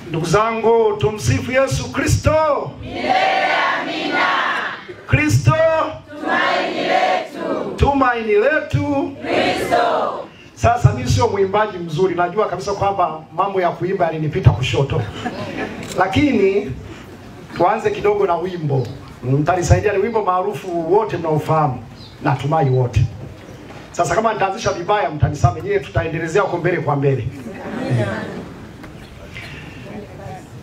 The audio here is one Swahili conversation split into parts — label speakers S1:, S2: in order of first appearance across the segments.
S1: Ndugu zangu, tumsifu Yesu Kristo.
S2: Milele amina.
S1: Kristo
S2: tumaini letu.
S1: Tumaini letu
S2: Kristo.
S1: Sasa mimi sio mwimbaji mzuri, najua kabisa kwamba mambo ya kuimba yalinipita kushoto. Lakini tuanze kidogo na wimbo. Mtanisaidia, ni wimbo maarufu wote mnaofahamu. Natumai wote. Sasa kama nitaanzisha vibaya mtanisamehe, nyie tutaendelezea huko mbele kwa mbele.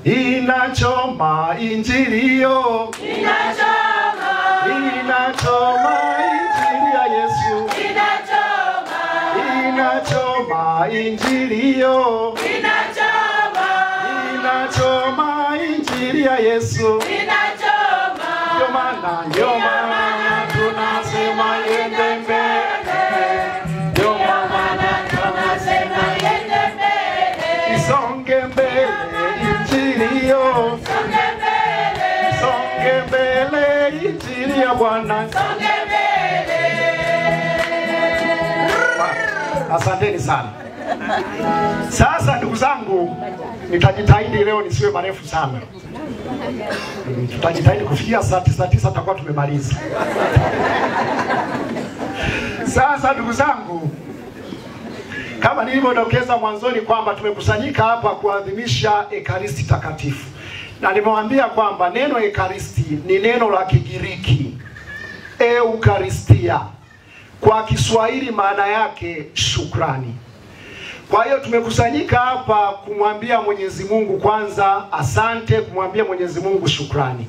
S1: Inachoma injilio, inachoma injili ya Yesu, inachoma injilio, inachoma injili ya Yesu, ndio maana tunasema yende mbele, ndio maana tunasema yende mbele, isonge mbele injilio, songe mbele injili ya Bwana, songe mbele. Asanteni sana. Sasa ndugu zangu, nitajitahidi leo nisiwe marefu sana. Tutajitahidi kufikia saa 9 tutakuwa tumemaliza. Sasa ndugu zangu, kama nilivyodokeza mwanzoni kwamba tumekusanyika hapa kuadhimisha Ekaristi Takatifu. Na nimewaambia kwamba neno Ekaristi ni neno la Kigiriki, Eukaristia. Kwa Kiswahili maana yake shukrani. Kwa hiyo tumekusanyika hapa kumwambia Mwenyezi Mungu kwanza asante, kumwambia Mwenyezi Mungu shukrani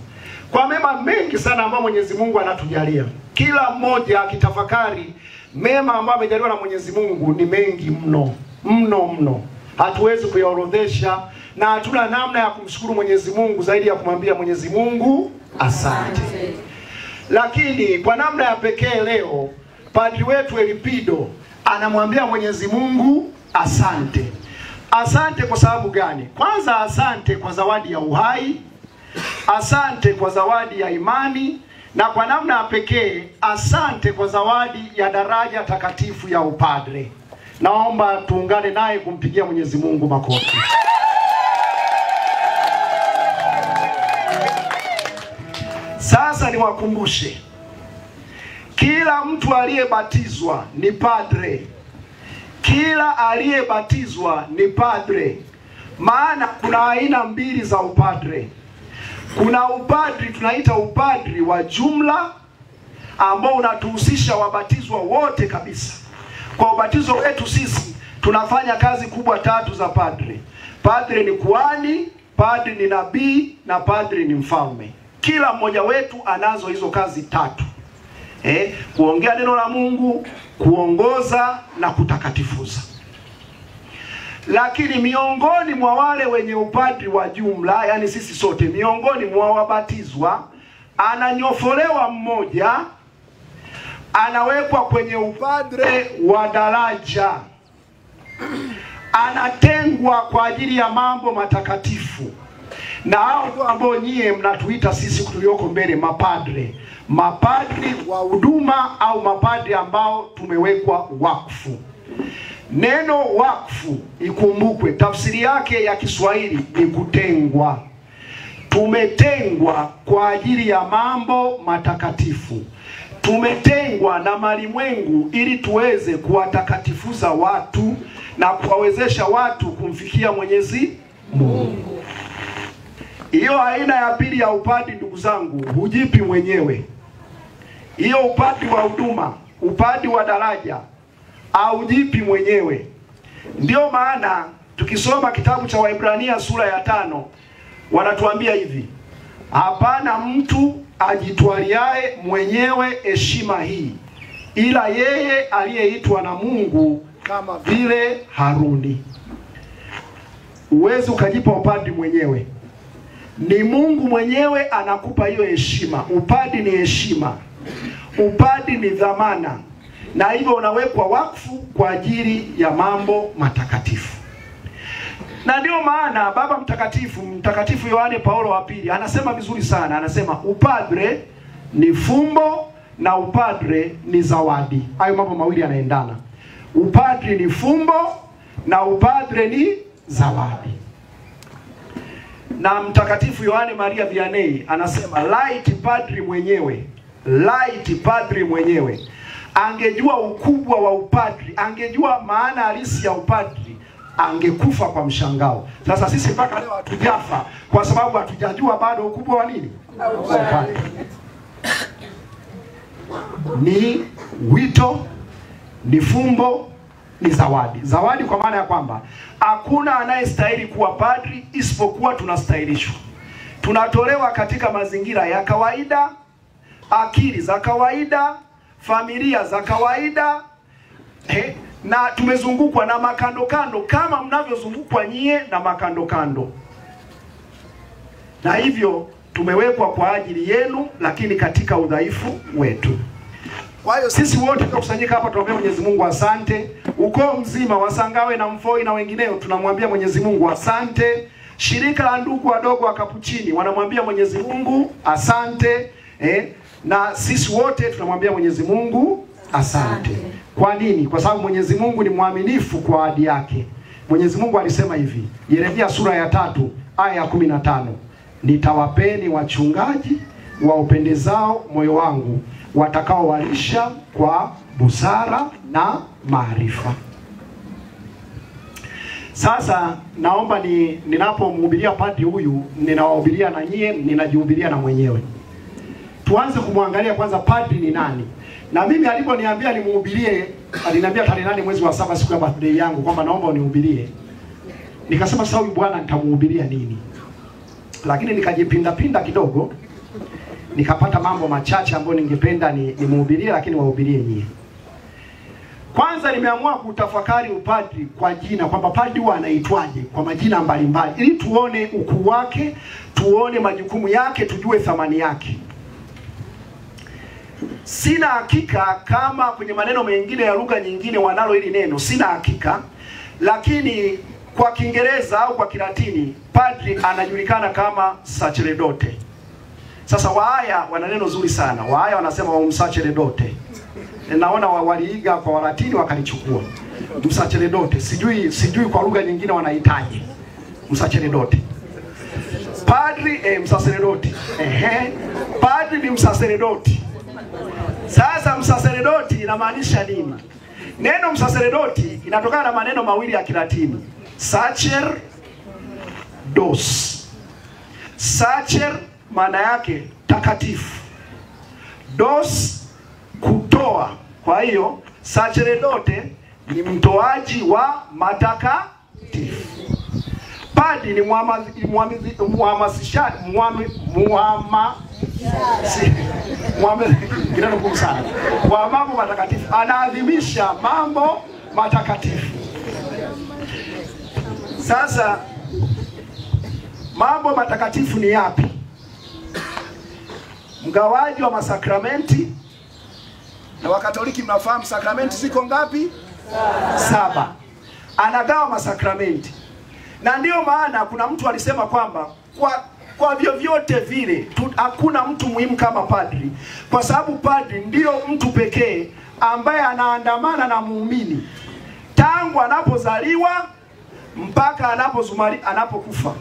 S1: kwa mema mengi sana ambayo Mwenyezi Mungu anatujalia. Kila mmoja akitafakari mema ambayo amejaliwa na Mwenyezi Mungu ni mengi mno. Hatuwezi kuyaorodhesha na hatuna namna ya kumshukuru Mwenyezi Mungu zaidi ya kumwambia Mwenyezi Mungu asante. Lakini kwa namna ya pekee leo padri wetu Elipido anamwambia Mwenyezi Mungu asante. Asante kwa sababu gani? Kwanza asante kwa zawadi ya uhai, asante kwa zawadi ya imani, na kwa namna ya pekee asante kwa zawadi ya daraja takatifu ya upadre. Naomba tuungane naye kumpigia Mwenyezi Mungu makofi. Sasa niwakumbushe, kila mtu aliyebatizwa ni padre. Kila aliyebatizwa ni padre. Maana kuna aina mbili za upadre. Kuna upadri tunaita upadri wa jumla ambao unatuhusisha wabatizwa wote kabisa. Kwa ubatizo wetu sisi tunafanya kazi kubwa 3 za padre. Padre ni kuhani, padre ni nabii na padre ni mfalme. Kila mmoja wetu anazo hizo kazi 3. Kuongea neno la Mungu, kuongoza na kutakatifuza. Lakini miongoni mwa wale wenye upadri wa jumla, yani sisi sote, miongoni mwa wabatizwa ananyofolewa mmoja, anawekwa kwenye upadre wa daraja, anatengwa kwa ajili ya mambo matakatifu. Na hao ndio ambao nyie mnatuita sisi tulioko mbele mapadre. Mapadri wa huduma au mapadri ambao tumewekwa wakfu. Neno wakfu, ikumbukwe, tafsiri yake ya Kiswahili ni kutengwa. Tumetengwa kwa ajili ya mambo matakatifu. Tumetengwa na malimwengu ili tuweze kuwatakatifuza watu na kuwawezesha watu kumfikia Mwenyezi Mungu. Hiyo aina ya pili ya upadri ndugu zangu, hujipi mwenyewe. Hiyo upadri wa huduma, upadri wa daraja, haujipi mwenyewe. Ndio maana tukisoma kitabu cha Waebrania sura ya 5 wanatuambia hivi: hapana mtu ajitwaliae mwenyewe heshima hii, ila yeye aliyeitwa na Mungu kama vile Haruni. Uwezi ukajipa upadri mwenyewe. Ni Mungu mwenyewe anakupa hiyo heshima. Upadri ni heshima. Upadri ni dhamana. Na hivyo unawekwa wakfu kwa ajili ya mambo matakatifu. Na ndio maana Baba Mtakatifu Yohane Paulo wa pili anasema vizuri sana. Anasema upadre ni fumbo na upadre ni zawadi. Hayo mambo mawili yanaendana. Upadre ni fumbo na upadre ni zawadi. Na Mtakatifu Yohane Maria Vianney anasema laiti padri mwenyewe angejua ukubwa wa upadri, angejua maana halisi ya upadri, angekufa kwa mshangao. Sasa sisi mpaka leo hatujafa kwa sababu hatujajua bado ukubwa wa nini? Upadri. Ni wito, ni fumbo, ni zawadi. Zawadi kwa maana ya kwamba hakuna anayestahili kuwa padri isipokuwa tunastahilishwa. Tunatolewa katika mazingira ya kawaida, akili za kawaida, familia za kawaida, na tumezungukwa na makando kando kama mnavyozungukwa nyie na makando kando. Na hivyo tumewekwa kwa ajili yenu, lakini katika udhaifu wetu. Kwa hiyo sisi wote tunakusanyika hapa tunaambia Mwenyezi Mungu asante. Ukoo mzima wa Sangawe na Mfoi na wengineo tunamwambia Mwenyezi Mungu asante. Shirika la ndugu wadogo wa Kapuchini wanamwambia Mwenyezi Mungu asante. Na sisi wote tunamwambia Mwenyezi Mungu asante. Kwa nini? Kwa sababu Mwenyezi Mungu ni mwaminifu kwa ahadi yake. Mwenyezi Mungu alisema hivi, Yeremia sura ya 3 aya ya 15, nitawapeni wachungaji waupendezao moyo wangu, watakaowalisha kwa busara na maarifa. Sasa naomba ninapomhubiria padri huyu, ninawahubiria na nyie, ninajihubiria na mwenyewe. Tuanze kumwangalia kwanza padri ni nani. Na mimi aliponiambia nimhubirie, aliniambia tarehe 8 mwezi wa 7 siku ya birthday yangu kwamba naomba unihubirie. Nikasema sasa huyu bwana nitamhubiria nini? Lakini nikajipinda kidogo. Nikapata mambo machache ambayo ningependa nimhubirie, lakini wahubirie nyie. Kwanza nimeamua kutafakari upadri kwa jina, kwamba padri huwa anaitwaje kwa majina mbalimbali, ili tuone ukuu wake, tuone majukumu yake, tujue thamani yake. Sina hakika kama kwenye maneno mengine ya lugha nyingine wanalo hili neno, sina hakika, lakini kwa Kiingereza au kwa Kilatini padri anajulikana kama sacerdote. Sasa Wahaya wana neno zuri sana. Wahaya wanasema msacerdote. Naona waliiga kwa Walatini wakalichukua. Msacerdote. Sijui kwa lugha nyingine wanahitaji. Msacerdote. Padri msacerdote. Padri ni msacerdote. Sasa msacerdote inamaanisha nini? Neno msacerdote inatokana na maneno mawili ya Kilatini. Sacer dos. Sacer maana yake takatifu, dos kutoa. Kwa hiyo sacerdote ni mtoaji wa matakatifu. Padri ni wa mambo matakatifu, anaadhimisha mambo matakatifu. Sasa mambo matakatifu ni yapi? Mgawaji wa masakramenti. Na Wakatoliki mnafahamu sakramenti ziko ngapi? 7. Anagawa masakramenti. Na ndio maana kuna mtu alisema kwamba kwa vyovyote vile hakuna mtu muhimu kama padri, kwa sababu padri ndio mtu pekee ambaye anaandamana na muumini tangu anapozaliwa mpaka anapokufa.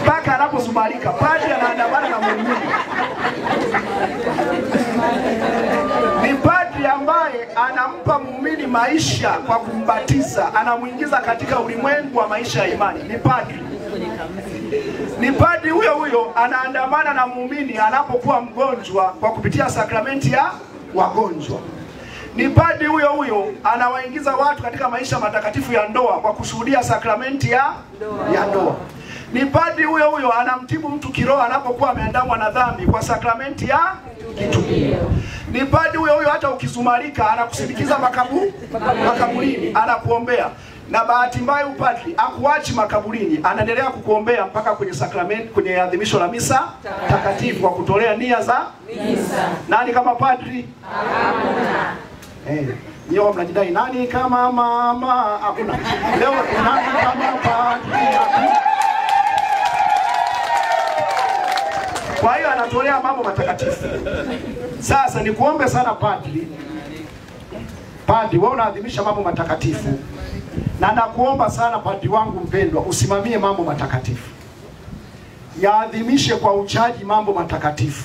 S1: Mpaka anapozumarika padri anaandamana na muumini. Ni padri ambaye anampa muumini maisha kwa kumbatiza, anamuingiza katika ulimwengu wa maisha ya imani. Ni padri. Ni padri huyo anaandamana na muumini anapokuwa mgonjwa kwa kupitia sakramenti ya wagonjwa. Ni padri huyo anawaingiza watu katika maisha matakatifu ya ndoa kwa kushuhudia sakramenti ya ndoa. Ni padri huyo anamtibu mtu kiroho anapokuwa ameandamwa na dhambi kwa sakramenti ya kitubio. Ni padri huyo hata ukizumarika anakusindikiza makaburini, anakuombea. Na bahati mbaya upadri akuachi makaburini, anaendelea kukuombea mpaka kwenye sakramenti, kwenye adhimisho la misa takatifu kwa kutolea nia za misa. Nani kama padri? Hakuna. Nyo mnajidai nani kama mama? Hakuna. Leo nani kama padri? Kwa hiyo anatolea mambo matakatifu. Sasa nikuombe sana padri. Padri, wewe unaadhimisha mambo matakatifu. Na nakuomba sana padri wangu mpendwa, usimamie mambo matakatifu. Yaadhimishe kwa uchaji mambo matakatifu.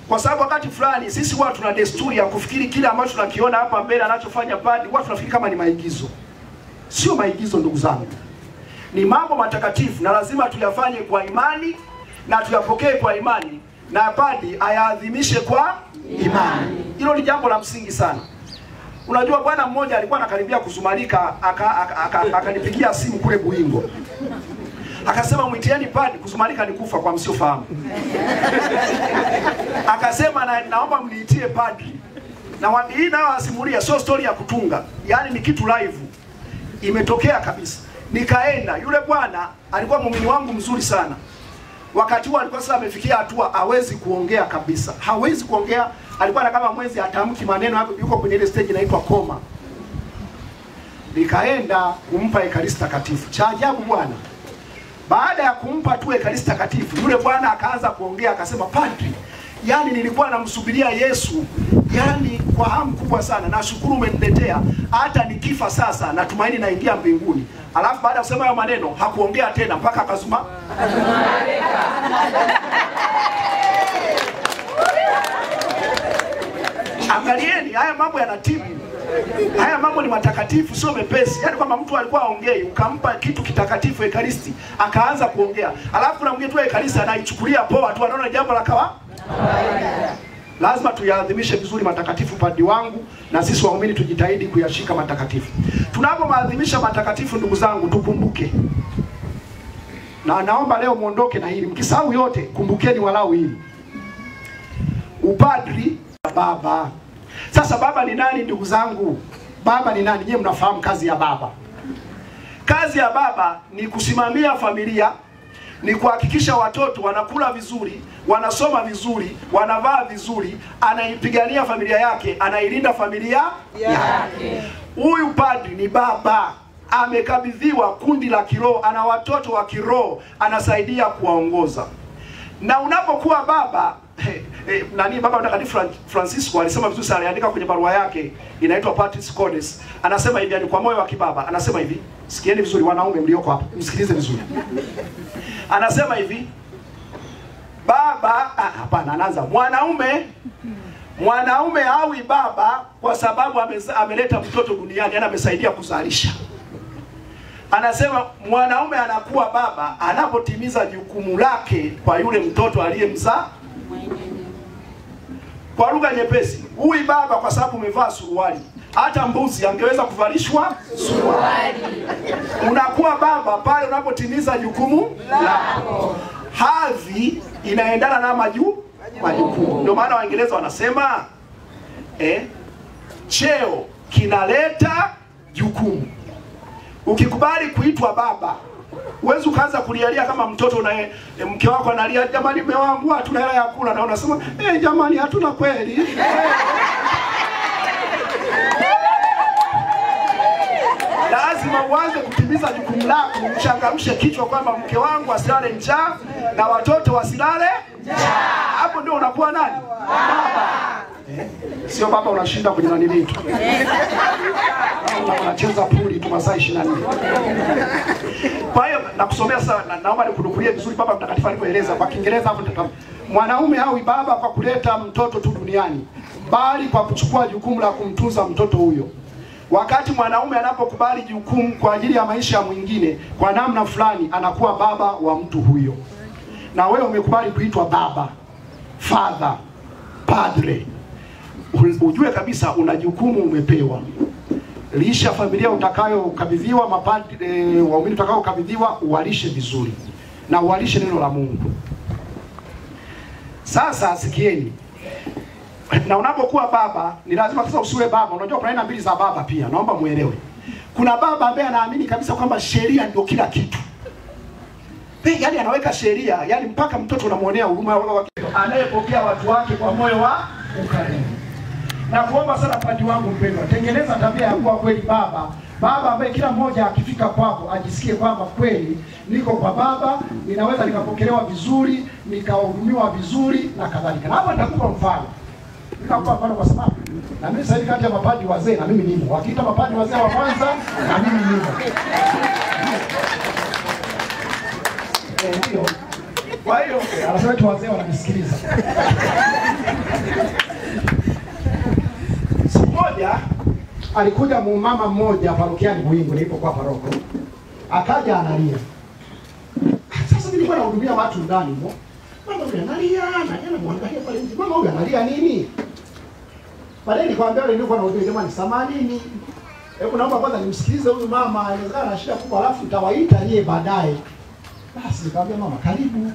S1: Kwa sababu wakati fulani sisi huwa tuna desturi ya kufikiri kile ambacho tunakiona hapa mbele anachofanya padri, huwa tunafikiri kama ni maigizo. Sio maigizo ndugu zangu. Ni mambo matakatifu na lazima tuyafanye kwa imani na tuyapokee kwa imani, na padri ayaadhimishe kwa imani. Hilo ni jambo la msingi sana. Unajua bwana mmoja alikuwa anakaribia kuzumarika, akanipigia simu kule Buingo. Akasema mwitieni padri, kuzumarika ni kufa kwa msiofahamu. Akasema naomba mniitie padri. Na hii nayo asimulia, sio story ya kutunga. Yaani ni kitu live. Imetokea kabisa. Nikaenda, yule bwana alikuwa muumini wangu mzuri sana. Wakati huo alikuwa sasa amefikia hatua hawezi kuongea kabisa. Hawezi kuongea, alikuwa na kama mwezi atamki maneno, yuko kwenye ile stage inaitwa koma. Nikaenda kumpa ekaristi takatifu. Cha ajabu bwana, baada ya kumpa tu ekaristi takatifu, yule bwana akaanza kuongea, akasema padri, yani nilikuwa namsubiria Yesu, yani kwa hamu kubwa sana. Nashukuru umeniletea, hata nikifa sasa natumaini naingia mbinguni. Alafu baada ya kusema hayo maneno hakuongea tena mpaka akazuma. Angalieni, haya mambo yanatibu. Haya mambo ni matakatifu, sio mepesi. Yaani kwamba mtu alikuwa aongei, ukampa kitu kitakatifu ekaristi, akaanza kuongea. Alafu na mwingine tu ekaristi anaichukulia poa tu, anaona jambo la kawaida. Lazima tuyaadhimishe vizuri matakatifu padri wangu, na sisi waumini tujitahidi kuyashika matakatifu. Tunapomaadhimisha matakatifu ndugu zangu, tukumbuke. Na naomba leo muondoke na hili. Mkisahau yote, kumbukeni walau hili. Upadri baba. Sasa baba ni nani ndugu zangu? Baba ni nani? Je, mnafahamu kazi ya baba? Kazi ya baba ni kusimamia familia, ni kuhakikisha watoto wanakula vizuri, wanasoma vizuri, wanavaa vizuri, anaipigania familia yake, anailinda familia yake. Huyu padri ni baba, amekabidhiwa kundi la kiroho, ana watoto wa kiroho, anasaidia kuwaongoza. Na unapokuwa baba, baba mtakatifu Francisco alisema vizuri sana, aliandika kwenye barua yake inaitwa Patris Codes. Anasema hivi, kwa moyo wa kibaba, anasema hivi, sikieni vizuri wanaume mlioko hapa, msikilize vizuri. Anasema hivi, baba, hapana, anaanza mwanaume hawi baba kwa sababu ameleta mtoto duniani, yani amesaidia kuzalisha. Anasema mwanaume anakuwa baba anapotimiza jukumu lake kwa yule mtoto aliyemzaa. Kwa lugha nyepesi, huyu baba kwa sababu umevaa suruali, hata mbuzi angeweza kuvalishwa suruali. Unakuwa baba pale unapotimiza jukumu lako. Hadhi inaendana na majukumu. Ndio maana Waingereza wanasema cheo kinaleta jukumu. Ukikubali kuitwa baba, uwezi ukaanza kulialia kama mtoto na mke wako analia, jamani mume wangu hatuna hela ya kula, na unasema jamani hatuna kweli. Lazima uanze kutimiza jukumu lako, uchangamshe kichwa kwamba mke wangu asilale njaa na watoto wasilale njaa. Hapo ndio unakuwa nani? Baba. Sio baba unashinda kwenye nani vitu. Unacheza puli tu masaa 24. Kwa hiyo nakusomea sana, naomba nikunukulie vizuri baba mtakatifu alivyoeleza kwa Kiingereza hapo ndio. Mwanaume hawi baba kwa kuleta mtoto tu duniani, bali kwa kuchukua jukumu la kumtunza mtoto huyo. Wakati mwanaume anapokubali jukumu kwa ajili ya maisha ya mwingine, kwa namna fulani anakuwa baba wa mtu huyo. Na wewe umekubali kuitwa baba, father, padre. Ujue kabisa una jukumu umepewa. Lisha familia utakayokabidhiwa, mapadri waumini utakayokabidhiwa, uwalishe vizuri. Na uwalishe neno la Mungu. Sasa sikieni. Na unapokuwa baba, ni lazima sasa usiwe baba. Unajua kuna aina mbili za baba pia, naomba muelewe. Kuna baba ambaye anaamini kabisa kwamba sheria ndio kila kitu. Yaani anaweka sheria, yani mpaka mtoto unamuonea huruma, anayepokea watu wake kwa moyo wa ukarimu. Na kuomba sana padri wangu mpendwa, tengeneza tabia ya kuwa kweli baba. Baba ambaye kila mmoja akifika kwako ajisikie kwamba kweli niko kwa baba, ninaweza nikapokelewa vizuri, nikahudumiwa vizuri na kadhalika. Na hapa nitakupa mfano. Nikakupa mfano kwa sababu na mimi sasa kati ya mapadri wazee na mimi nimo. Wakiita mapadri wazee wa kwanza na mimi nimo. Ndio. Kwa hiyo anasema tu wazee wananisikiliza. Siku moja alikuja mama mmoja parokiani Buingu nilipokuwa paroko. Akaja analia. Sasa mimi nilikuwa nahudumia watu ndani huko. Mama huyu analia, na muangalia pale nje. Mama huyu analia nini? Baadaye nikamwambia yule nilikuwa nahudumia, jamani samanini. Hebu naomba kwanza nimsikilize huyu mama, inawezekana ana shida kubwa alafu nitawaita yeye baadaye. Basi nikamwambia mama karibu.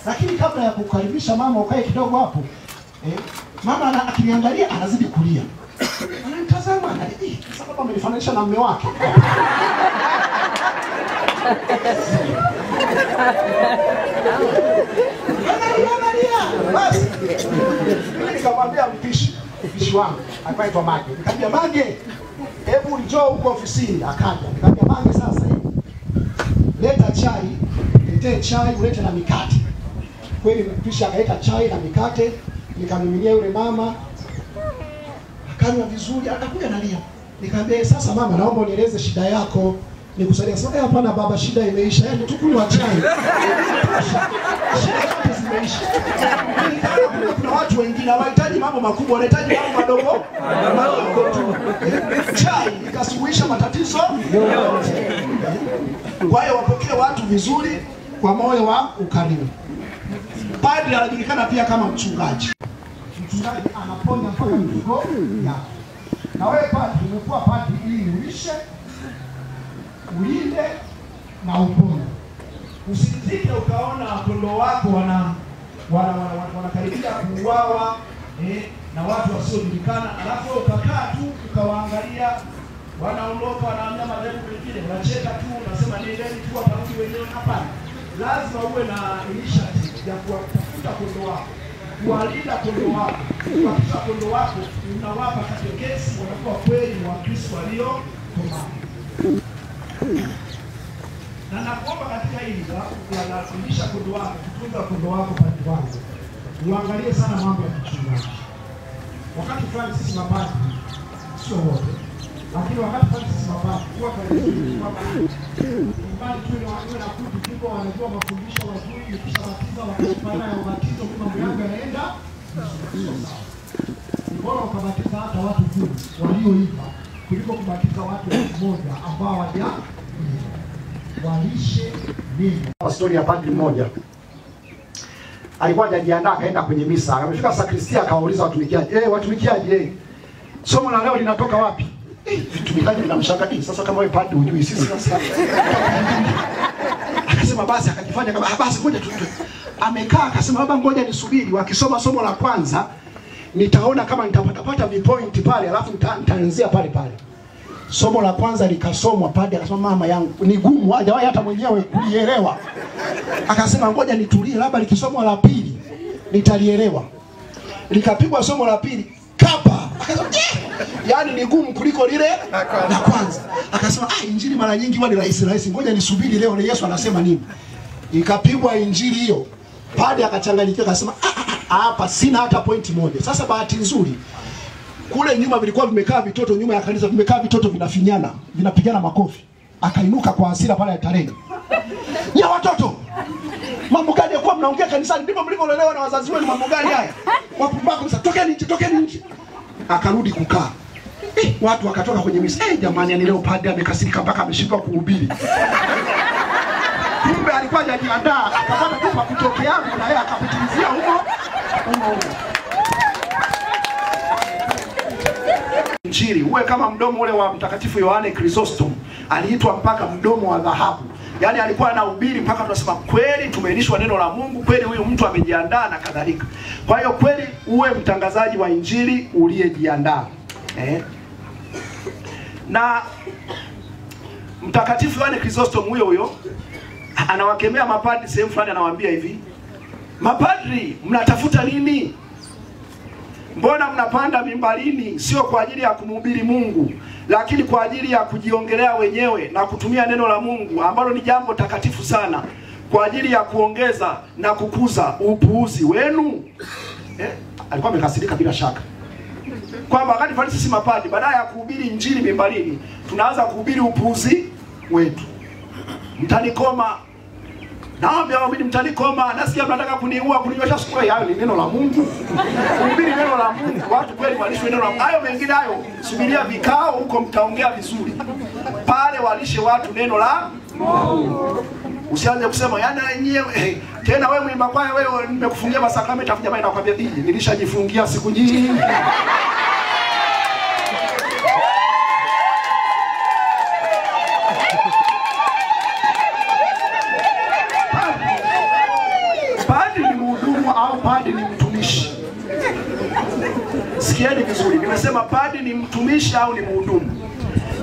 S1: Lakini kabla ya kukaribisha mama ukae kidogo hapo. Mama akiniangalia anazidi kulia. Ananitazama analia. Sasa kama amenifanisha na mume wake. Basi nikamwambia mpishi wangu anaitwa Mage. Nikamwambia Mage, hebu njoo huko ofisini. Akaja. Nikamwambia Mage, sasa leta chai, letee chai, ulete na mikate. Kweli mpishi akaleta chai na mikate, nikamiminia yule mama. Akanywa vizuri, akakuja analia. Nikamwambia sasa mama, naomba unieleze shida yako. Nikusaidia. Sasa hapana baba, shida imeisha. Yaani tukunywa chai. Shida zote zimeisha. Kuna watu wengine hawahitaji mambo makubwa, wanahitaji mambo madogo. Chai ikasuluhisha matatizo yote. Kwa hiyo wapokee watu vizuri kwa moyo wa ukarimu. Padri anajulikana pia kama mchungaji. Mchungaji anaponya mpaka mifugo yako. Na wewe padri umekuwa padri ili uishe, ulinde na uponye. Usitike ukaona kondoo wako wanakaribia kuuawa na watu wasiojulikana, alafu ukakaa tu ukawaangalia wanaondoka wanahamia madhehebu mengine, unacheka tu unasema nendeni tu watarudi wenyewe. Hapana. Lazima uwe na initiative ya kuwatafuta kondoo wako, kuwalinda kondoo wako, kuhakikisha kondoo wako unawapa katekesi wanakuwa kweli wa Kristo waliokomaa. Na nakuomba katika hili la kufundisha kondoo wako, kutunza kondoo wako padri wangu, uangalie sana mambo ya kichungaji. Wakati fulani sisi mapadri, sio wote, lakini wakati fulani sisi mapadri kuwa karibu kwamba mbali tu ni watu na kundi kipo wanajua mafundisho wazuri, nikishabatiza wakifanya ya ubatizo mambo yangu yanaenda. Bora ukabatiza hata watu 10 walioiva kuliko kubatiza watu 1,000 ambao walishe nini. Story ya padri mmoja alikuwa hajajiandaa, akaenda kwenye misa. Amefika sakristia, akawauliza watumikiaji, watumikiaji, somo la leo linatoka wapi? Vitumikaji vinamshangaa. Sasa kama wewe padri hujui, sisi sasa. Akasema basi, akajifanya kama basi ngoja tu. Amekaa akasema baba ngoja nisubiri wakisoma somo la kwanza nitaona kama nitapata vipoint pale, alafu nitaanzia pale. Somo la kwanza likasomwa, padri akasema mama yangu ni gumu, hajawahi hata mwenyewe kulielewa. Akasema ngoja nitulie, labda likisomwa la pili nitalielewa. Likapigwa somo la pili, kapa. Akasema yaani ni gumu kuliko lile la kwanza. Akasema injili mara nyingi huwa ni rahisi, ngoja nisubiri leo Yesu anasema nini. Ikapigwa injili hiyo, padri akachanganyikiwa, akasema hapa sina hata pointi moja. Sasa bahati nzuri kule nyuma vilikuwa vimekaa vitoto, nyuma ya kanisa vimekaa vitoto vinafinyana, vinapigana makofi. Akainuka kwa hasira pale tarehe. Ya watoto, mambo gani yakuwa mnaongea kanisani? Ndivyo mlivyolelewa na wazazi wenu, mambo gani haya? Wapumbavu sasa, tokeni nje. Akarudi kukaa. Watu wakatoka kwenye misa. Jamani, ni leo padri amekasirika mpaka ameshindwa kuhubiri. Kumbe alikuwa hajajiandaa, akapata tu kutokea hapo na yeye akapitilizia huko. Injili uwe kama mdomo ule wa Mtakatifu Yohane Chrysostom, aliitwa mpaka mdomo wa dhahabu. Yaani alikuwa anahubiri mpaka tunasema kweli tumeelishwa neno la Mungu, kweli huyu mtu amejiandaa na kadhalika. Kwa hiyo kweli uwe mtangazaji wa injili uliyejiandaa. Na Mtakatifu Yohane Chrysostom huyo anawakemea mapadri sehemu fulani, anawaambia hivi: mapadri mnatafuta nini? Mbona mnapanda mimbarini sio kwa ajili ya kumhubiri Mungu, lakini kwa ajili ya kujiongelea wenyewe na kutumia neno la Mungu ambalo ni jambo takatifu sana kwa ajili ya kuongeza na kukuza upuuzi wenu? alikuwa amekasirika bila shaka. Kwamba wakati fulani sisi mapadi baada ya kuhubiri injili mimbarini, tunaanza kuhubiri upuuzi wetu. Mtanikoma. Naomba waamini mtanikoma, nasikia mnataka kuniua, kuninywesha sukari. Hayo ni neno la Mungu. Kuhubiri neno la Mungu, watu kweli walishwe neno la Mungu. Hayo mengine hayo, subiria vikao huko mtaongea vizuri. Pale walishe watu neno la Mungu. Usianze kusema yana yenyewe tena wewe mwimba kwaya wewe nimekufungia masakramenti afu jamaa inakwambia biji nilishajifungia siku nyingi. Padri ni mhudumu au padri ni mtumishi? Sikieni vizuri. Nimesema padri ni mtumishi au ni mhudumu.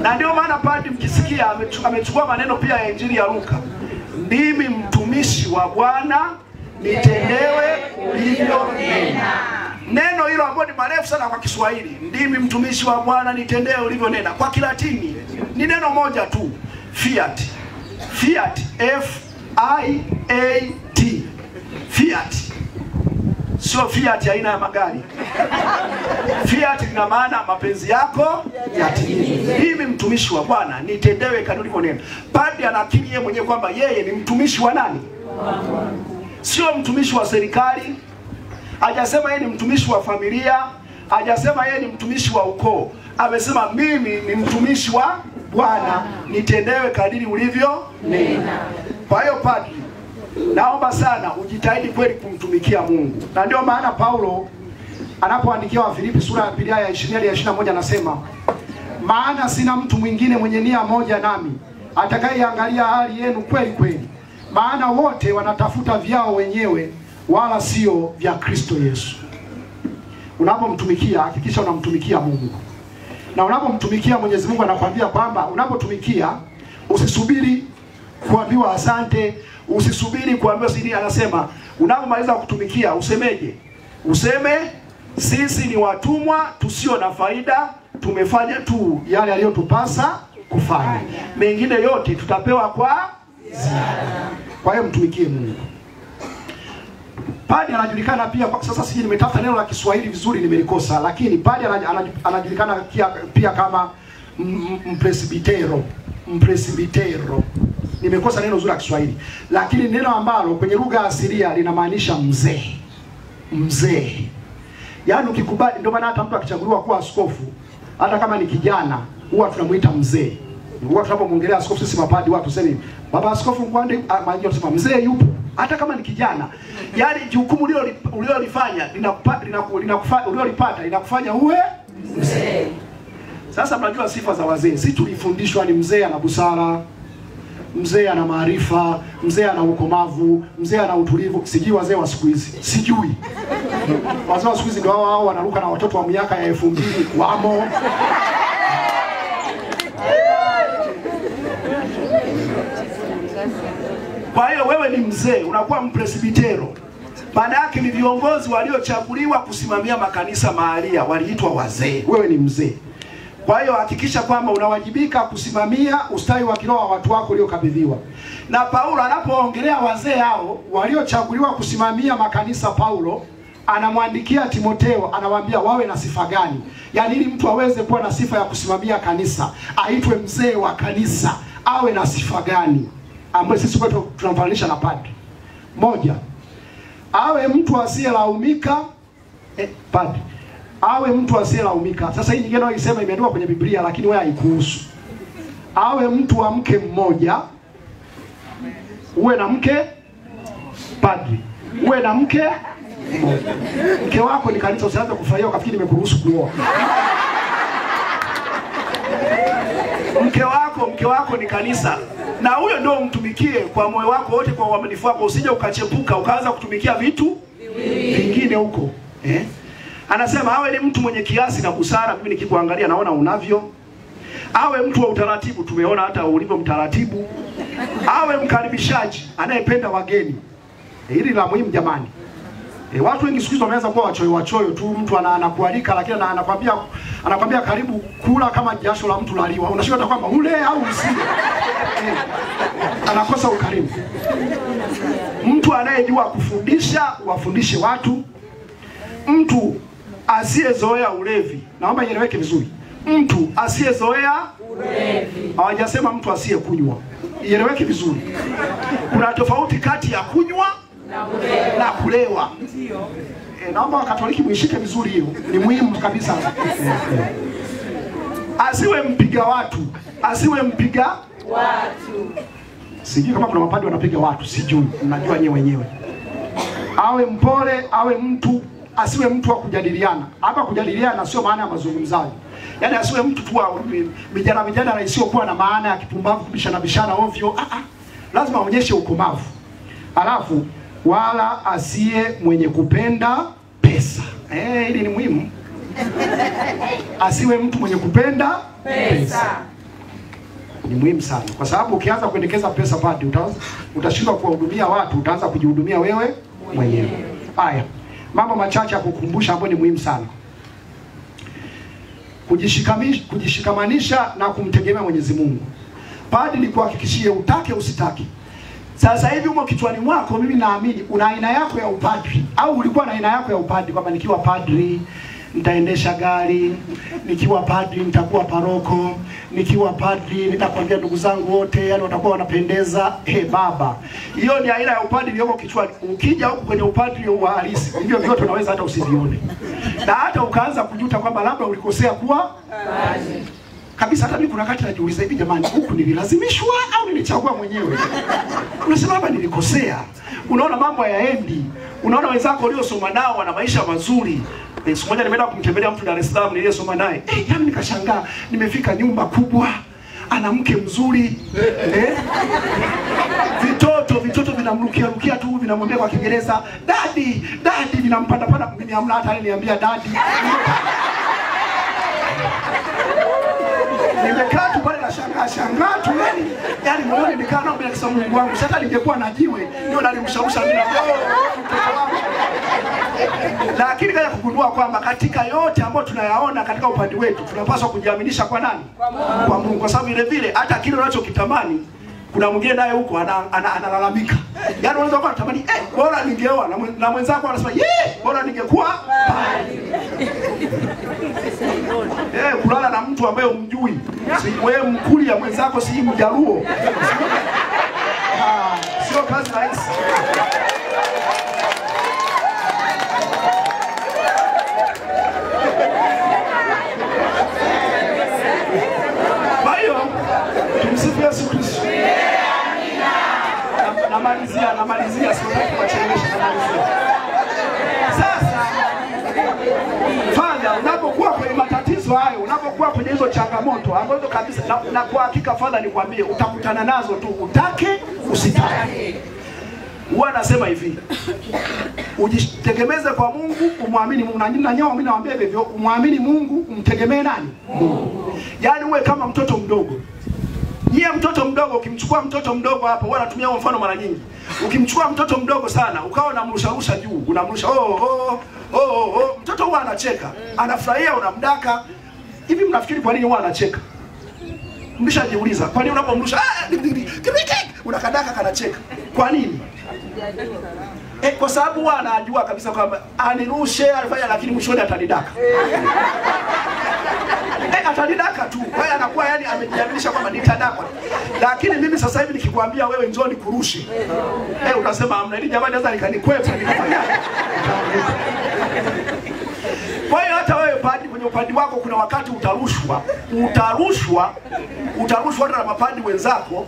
S1: Na ndio maana padri mkisikia amechukua maneno pia ya Injili ya Luka. Ndimi mtumishi wa Bwana, nitendewe ulivyonena. Neno hilo ambalo ni marefu sana kwa Kiswahili, ndimi mtumishi wa Bwana, nitendewe ulivyonena. Kwa Kilatini ni neno moja tu, fiat. Fiat, F I A T. Fiat. Sio fiat aina ya magari. Fiat ina maana mapenzi yako yatimie. Mimi mtumishi wa Bwana, nitendewe kadiri ulivyonena. Padri anakiri yeye mwenyewe kwamba yeye ni mtumishi wa nani? Sio mtumishi wa serikali. Hajasema yeye ni mtumishi wa familia, hajasema yeye ni mtumishi wa ukoo. Amesema mimi ni mtumishi wa Bwana, nitendewe kadiri ulivyonena. Kwa hiyo padri, naomba sana ujitahidi kweli kumtumikia Mungu. Na ndio maana Paulo anapoandikia Wafilipi sura ya 2 aya 20 hadi 21 anasema, maana sina mtu mwingine mwenye nia moja nami atakayeangalia hali yenu kweli kweli, maana wote wanatafuta vyao wenyewe wala sio vya Kristo Yesu. Unapomtumikia hakikisha unamtumikia Mungu. Na unapomtumikia Mwenyezi Mungu anakuambia kwamba unapotumikia usisubiri kuambiwa asante, usisubiri kuambiwa sidi. Anasema unapomaliza kutumikia usemeje? Useme sisi ni watumwa tusio na faida, tumefanya tu yale aliyotupasa kufanya, mengine yote tutapewa kwa ziada. Kwa hiyo mtumikie Mungu. Padri anajulikana pia kwa sasa, siji nimetafuta neno la Kiswahili vizuri nimelikosa, lakini padri anajulikana pia kama mpresbitero. Mpresbitero. Nimekosa neno zuri la Kiswahili, lakini neno ambalo kwenye lugha asilia linamaanisha mzee. Mzee. Yaani ukikubali, ndio maana hata mtu akichaguliwa kuwa askofu, hata kama ni kijana, huwa tunamuita mzee. Huwa tunapomwongelea askofu sisi mapadi watu sema baba askofu Mkwande, maana tunasema mzee yupo hata kama ni kijana. Yaani jukumu ulilolifanya linakufanya linakufanya uwe mzee. Sasa mnajua sifa za wazee. Sisi tulifundishwa ni mzee ana busara, mzee ana maarifa, mzee ana ukomavu, mzee ana utulivu. Sijui wazee wa siku hizi. Sijui. Wazee wa siku hizi ndio hao wanaruka na watoto wa miaka ya 2000 wamo. Kwa hiyo wewe ni mzee, unakuwa mpresbitero. Maana yake ni viongozi waliochaguliwa kusimamia makanisa mahalia, waliitwa wazee. Wewe ni mzee. Kwa hiyo hakikisha kwamba unawajibika kusimamia ustawi wa kiroho wa watu wako uliokabidhiwa. Na Paulo anapoongelea wazee hao waliochaguliwa kusimamia makanisa, Paulo anamwandikia Timotheo, anawaambia wawe na sifa gani. Yaani ili mtu aweze kuwa na sifa ya kusimamia kanisa, aitwe mzee wa kanisa, awe na sifa gani? Ambayo sisi kwetu tunamfananisha na padri. Moja, awe mtu asiyelaumika. Padri awe mtu asiyelaumika. Sasa hii nyingine wanasema imeandikwa kwenye Biblia lakini wewe haikuhusu. Awe mtu wa mke mmoja. Uwe na mke padri. Uwe na mke mmoja. Mke wako ni kanisa, usianze kufurahia ukafikiri nimekuruhusu kuoa. Mke wako ni kanisa. Na huyo ndio umtumikie kwa moyo wako wote, kwa uaminifu wako. Usije ukachepuka ukaanza kutumikia vitu vingine huko. Anasema awe ni mtu mwenye kiasi na busara. Mimi nikikuangalia naona unavyo. Awe mtu wa utaratibu, tumeona hata ulivyo mtaratibu. Awe mkaribishaji, anayependa wageni. Hili la muhimu jamani. Watu wengi siku hizi wameanza kuwa wachoyo tu. Mtu anakualika lakini anakwambia karibu kula kama jasho la mtu laliwa. Unashika kwamba ule au usile. Anakosa ukarimu. Mtu anayejua kufundisha, wafundishe watu. Mtu asiyezoea ulevi, naomba ieleweke vizuri. Mtu asiyezoea ulevi. Hawajasema mtu asiyekunywa. Ieleweke vizuri. Kuna tofauti kati ya kunywa na kulewa. Ndio. Naomba Wakatoliki muishike vizuri hiyo. Ni muhimu kabisa. Asiwe mpiga watu. Asiwe mpiga watu. Sijui kama kuna mapadri wanapiga watu, sijui. Mnajua nyewe wenyewe. Awe mpole, awe mtu, asiwe mtu wa kujadiliana. Hapa kujadiliana sio maana ya mazungumzaji. Yaani asiwe mtu tu wa mijadala na isiyokuwa na maana ya kipumbavu, kubishana ovyo. Lazima aonyeshe ukomavu. Alafu wala asiye mwenye kupenda pesa. Hili ni muhimu. Asiwe mtu mwenye kupenda pesa. Ni muhimu sana. Kwa sababu ukianza kuendekeza pesa padri, utashindwa kuwahudumia watu, utaanza kujihudumia wewe mwenyewe. Haya, mambo machache ya kukumbusha ambayo ni muhimu sana. Kujishikamanisha na kumtegemea Mwenyezi Mungu. Padri ni kuhakikishie utake usitake. Sasa hivi umo kichwani mwako, mimi naamini una aina yako ya upadri, au ulikuwa na aina yako ya upadri kwamba nikiwa padri nitaendesha gari, nikiwa padri nitakuwa paroko, nikiwa padri nitakwambia ndugu zangu wote yani watakuwa wanapendeza. Baba, hiyo ni aina ya upadri iliyoko kichwani. Ukija huko kwenye upadri wa halisi, hivyo vyote unaweza hata usivione. Na hata ukaanza kujuta kwamba labda ulikosea kuwa padri. Kabisa hata mimi kuna wakati najiuliza hivi, jamani, huku nililazimishwa au nilichagua mwenyewe? Unasema hapa nilikosea. Unaona mambo hayaendi. Unaona wenzako waliosoma nao wana maisha mazuri. Siku moja nimeenda kumtembelea mtu Dar es Salaam niliyesoma naye. Yaani nikashangaa, nimefika nyumba kubwa, ana mke mzuri. Vitoto vinamrukia tu, vinamwambia kwa Kiingereza, "Daddy, daddy," vinampanda mimi hamna hata aliniambia daddy. Nimekaa tu pale na shangaa tu yani moyoni nikaa na mbele ya Mungu wangu. Sasa ningekuwa na jiwe ndio nalimshausha mimi mtoto wangu. Lakini kaja kugundua kwamba katika yote ambayo tunayaona katika upande wetu tunapaswa kujiaminisha kwa nani? Kwa Mungu. Kwa sababu vile vile hata kile unachokitamani kuna mwingine naye huko analalamika. Yaani unaweza kuwa unatamani bora ningeoa na mwenzako anasema bora ningekuwa padri. Kulala na mtu ambaye umjui. Si wewe mkuli ya mwenzako si Mjaluo. Sio kazi rahisi. Bayo, tumsifu Yesu Kristo. Namalizia sitaki kuchelewesha namalizia. Sasa Father, unapokuwa kwenye matatizo hayo, unapokuwa kwenye hizo changamoto ambazo kabisa na kwa hakika Father nikwambie utakutana nazo tu, utake usitake. Huwa anasema hivi, ujitegemeze kwa Mungu, umwamini Mungu. Na nyoa mimi nawaambia hivyo, umwamini Mungu, umtegemee nani? Mungu. Yaani uwe kama mtoto mdogo. Yeye mtoto mdogo, ukimchukua mtoto mdogo hapo, wala tumia huo mfano mara nyingi. Ukimchukua mtoto mdogo sana, ukawa unamrusha juu, unamrusha mtoto huwa anacheka, anafurahia, unamdaka. Hivi mnafikiri kwa nini huwa anacheka? Mlishajiuliza, kwa nini unapomrusha unakadaka kanacheka? Kwa nini? Kwa sababu huwa anajua kabisa kwamba anirushe alifanya lakini mwishoni atanidaka. Atanidaka tu. Kwa hiyo anakuwa yani amejiaminisha kwamba nitadakwa. Lakini mimi sasa hivi nikikwambia wewe njoo nikurushe, unasema amna, ili jamani sasa nikanikwepa nikafanya. Kwa hiyo hata wewe padri kwenye upande wako kuna wakati utarushwa hata na mapadri wenzako,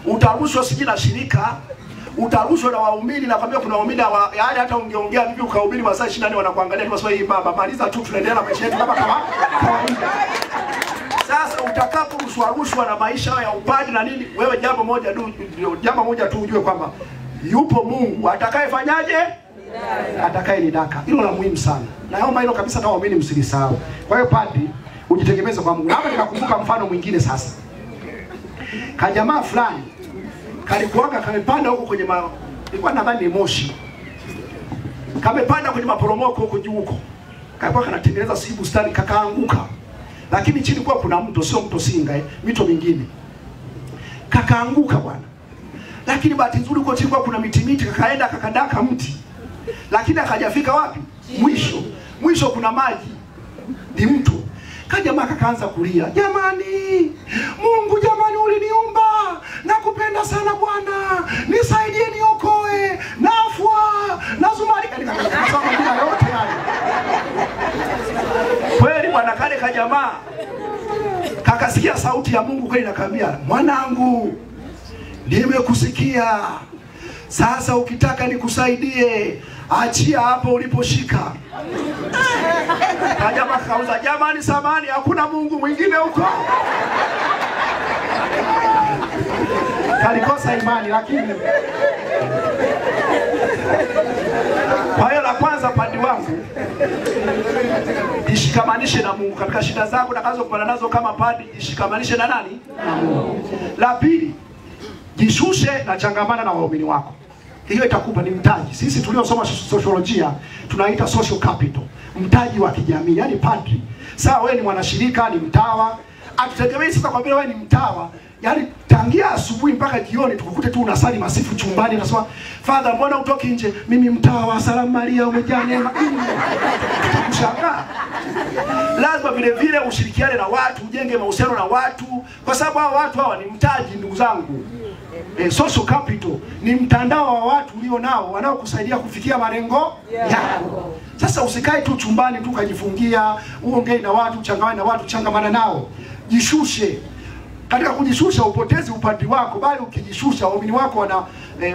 S1: utarushwa siji na shirika, utarushwa na waumini. Nakwambia kuna waumini yaani hata ungeongea vipi ukahubiri masaa 24 wanakuangalia ni maswali, baba maliza tu tunaendelea na maisha yetu kama kawaida. Sasa utakaporushwa na maisha ya upadri na nini, wewe jambo moja tu ujue kwamba yupo Mungu atakayefanyaje? Atakayenidaka. Hilo la muhimu sana. Naomba hilo kabisa na waumini msilisahau. Kwa hiyo padri ujitegemeze kwa Mungu. Hapa nikakumbuka mfano mwingine sasa. Kajamaa fulani kalikuanga kamepanda huko kwenye ilikuwa nadhani ni Moshi. Kamepanda kwenye maporomoko huko juu huko. Kalikuwa kanatengeneza bustani, kakaanguka. Lakini chini kwa kuna mto, sio mto Singa, mito mingine. Kakaanguka bwana. Lakini bahati nzuri huko chini kwa kuna miti, kakaenda kakadaka mti. Lakini akajafika wapi? Mwisho kuna maji. Ni mto. Kajamaa kakaanza kulia. Jamani, Mungu jamani uliniumba. Nakupenda sana Bwana. Nisaidie niokoe. Nafua. Nazumari nikasema bila yote haya. Kweli bwana kale kajamaa kakasikia sauti ya Mungu kweli nakamwambia, "Mwanangu, nimekusikia. Sasa ukitaka nikusaidie, achia hapo uliposhika." Kajamaa kauza, "Jamani samani, hakuna Mungu mwingine huko." Kalikosa imani lakini. Kwa hiyo la kwanza padi wangu, jishikamanishe na Mungu katika shida zako nakazo kupana nazo kama padi, jishikamanishe na nani? Na Mungu. La pili, jishushe na changamana na waumini wako. Hiyo itakupa ni mtaji. Sisi tuliosoma sociolojia tunaita social capital. Mtaji wa kijamii, yani padri. Sawa wewe ni mwanashirika, ni mtawa. Atutegemei sasa kwa vile wewe ni mtawa. Yani tangia asubuhi mpaka jioni tukukute tu unasali masifu chumbani unasema, "Father, mbona utoki nje?" "Mimi mtawa, salamu Maria, umejaa neema." Kushangaa. Lazima vile vile ushirikiane na watu, ujenge mahusiano na watu, kwa sababu hao watu hawa ni mtaji ndugu zangu. Social capital ni mtandao wa watu ulio nao wanaokusaidia kufikia malengo yako. Sasa usikae tu chumbani tu kajifungia, uongee na watu, changamana na watu, changamana nao. Jishushe. Katika kujishusha upotezi upadri wako, bali ukijishusha waumini wako wana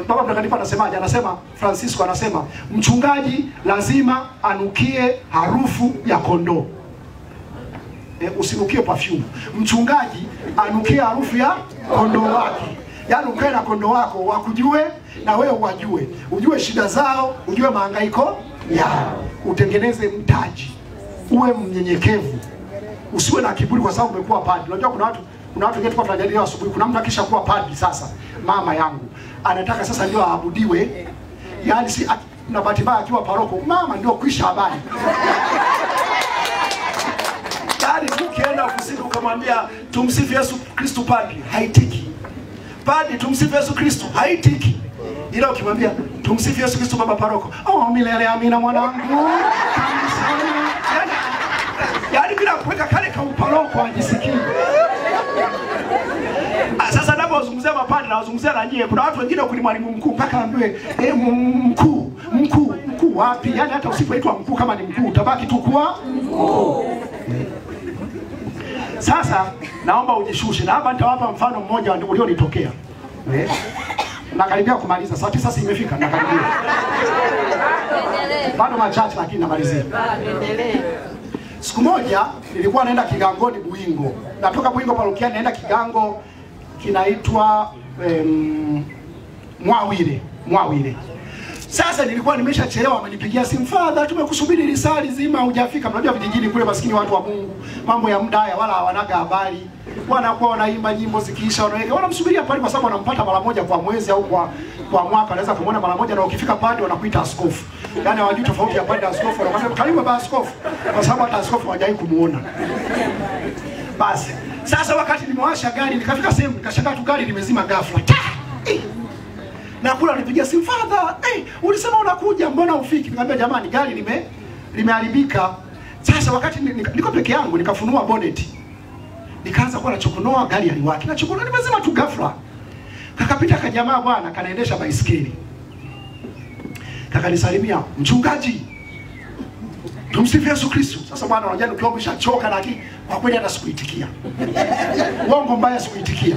S1: Baba Mtakatifu anasemaje? Anasema, Francisco anasema, mchungaji lazima anukie harufu ya kondoo. Usinukie perfume. Mchungaji anukie harufu ya kondoo wake. Yaani ukae na kondoo wako wakujue na wewe wajue. Ujue shida zao, ujue mahangaiko yao. Utengeneze mtaji. Uwe mnyenyekevu. Usiwe na kiburi kwa sababu umekuwa padri. Unajua kuna watu wetu kwa tunajadiliana asubuhi. Kuna mtu akisha kuwa padri sasa, mama yangu anataka sasa ndio aabudiwe. Yaani si na bahati mbaya akiwa paroko, mama ndio kwisha habari. Yaani ukienda ofisini ukamwambia tumsifu Yesu Kristo padri, haitiki. Padri tumsifu Yesu Kristo, haitiki. Ila ukimwambia tumsifu Yesu Kristo baba paroko, "Oh milele amina mwanangu." Yaani bila kuweka kale ka uparoko ajisikii. Sasa ninapozungumzia mapadri na wazungumzia na nyie, kuna watu wengine kuni mwalimu mkuu mpaka ambiwe mkuu wapi? Yaani hata usipoitwa mkuu kama ni mkuu utabaki tu kuwa mkuu. Sasa naomba ujishushe, na hapa nitawapa mfano mmoja ulionitokea. Nakaribia kumaliza. Saa 9 imefika, nakaribia. Bado machache lakini namalizia. Siku moja nilikuwa naenda Kigangoni Buingo. Natoka Buingo parokia naenda Kigango kinaitwa Mwawile. Sasa nilikuwa nimeshachelewa, amenipigia simu, "Father, tumekusubiri risali zima hujafika." Mnajua vijijini kule maskini watu wa Mungu, mambo ya muda haya wala hawanaga habari. Wanakuwa wanaimba nyimbo zikiisha wanaweka. Wanamsubiria pale kwa sababu wanampata mara moja kwa mwezi au kwa mwaka, anaweza kumuona mara moja, na ukifika pale wanakuita askofu. Yaani hawajui tofauti ya pale askofu, wanamwambia karibu baba askofu, kwa sababu hata askofu hawajai kumuona. Basi, sasa wakati nimewasha gari nikafika sehemu nikashangaa tu gari limezima ghafla. Na kula nipigia simu, "Father, ulisema unakuja, mbona ufiki?" Nikamwambia, "Jamani, gari limeharibika." Sasa wakati niko peke yangu nikafunua bonnet. Nikaanza kuwa nachokonoa gari aliwaki. Nachokonoa nimezima tu ghafla. Kakapita kajamaa bwana kanaendesha baisikeli. Kakanisalimia, "Mchungaji, tumsifu Yesu Kristo." Sasa bwana unajua ukiwa umeshachoka lakini kwa kweli hata sikuitikia. Uongo mbaya sikuitikia.